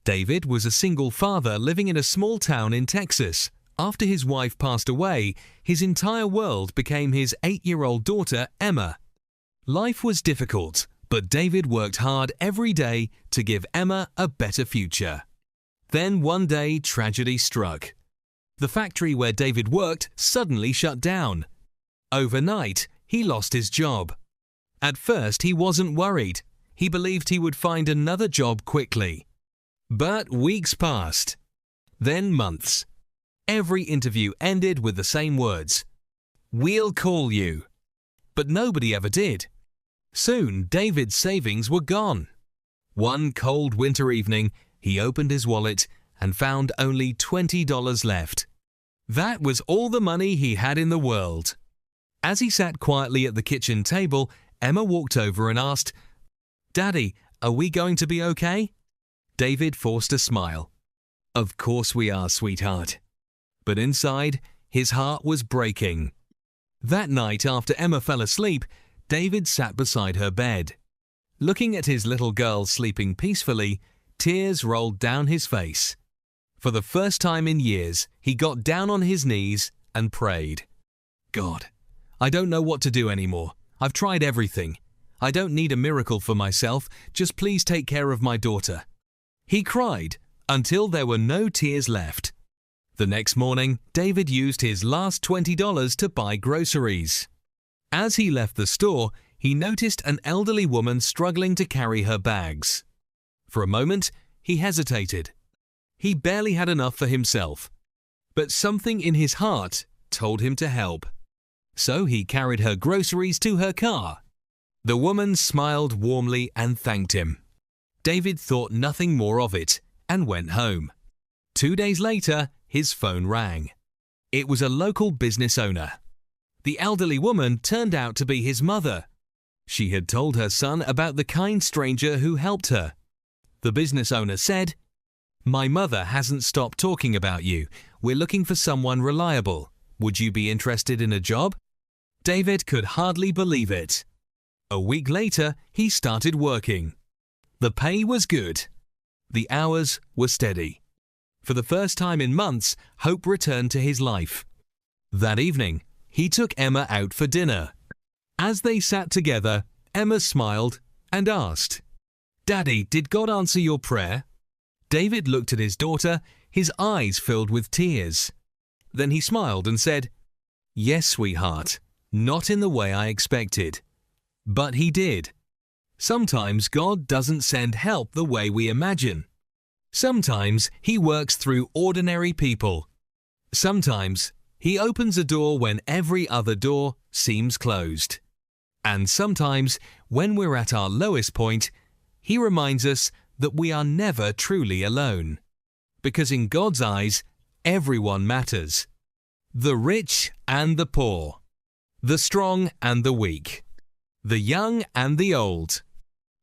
David was a single father living in a small town in Texas. After his wife passed away, his entire world became his 8-year-old daughter, Emma. Life was difficult, but David worked hard every day to give Emma a better future. Then one day, tragedy struck. The factory where David worked suddenly shut down. Overnight, he lost his job. At first, he wasn't worried. He believed he would find another job quickly. But weeks passed. Then months. Every interview ended with the same words: "We'll call you." But nobody ever did. Soon, David's savings were gone. One cold winter evening, he opened his wallet and found only $20 left. That was all the money he had in the world. As he sat quietly at the kitchen table, Emma walked over and asked, "Daddy, are we going to be okay?" David forced a smile. "Of course we are, sweetheart." But inside, his heart was breaking. That night, after Emma fell asleep, David sat beside her bed. Looking at his little girl sleeping peacefully, tears rolled down his face. For the first time in years, he got down on his knees and prayed. "God, I don't know what to do anymore. I've tried everything. I don't need a miracle for myself. Just please take care of my daughter." He cried until there were no tears left. The next morning, David used his last $20 to buy groceries. As he left the store, he noticed an elderly woman struggling to carry her bags. For a moment, he hesitated. He barely had enough for himself. But something in his heart told him to help. So he carried her groceries to her car. The woman smiled warmly and thanked him. David thought nothing more of it and went home. 2 days later, his phone rang. It was a local business owner. The elderly woman turned out to be his mother. She had told her son about the kind stranger who helped her. The business owner said, "My mother hasn't stopped talking about you. We're looking for someone reliable. Would you be interested in a job?" David could hardly believe it. A week later, he started working. The pay was good. The hours were steady. For the first time in months, hope returned to his life. That evening, he took Emma out for dinner. As they sat together, Emma smiled and asked, "Daddy, did God answer your prayer?" David looked at his daughter, his eyes filled with tears. Then he smiled and said, "Yes, sweetheart, not in the way I expected." But he did. Sometimes God doesn't send help the way we imagine. Sometimes He works through ordinary people. Sometimes He opens a door when every other door seems closed. And sometimes, when we're at our lowest point, He reminds us that we are never truly alone. Because in God's eyes, everyone matters. The rich and the poor. The strong and the weak. The young and the old.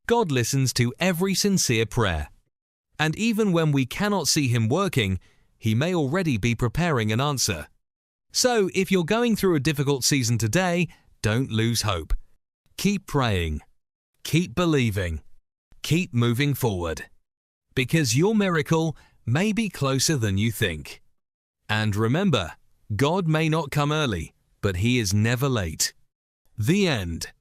God listens to every sincere prayer. And even when we cannot see Him working, He may already be preparing an answer. So if you're going through a difficult season today, don't lose hope. Keep praying. Keep believing. Keep moving forward. Because your miracle may be closer than you think. And remember, God may not come early, but He is never late. The end.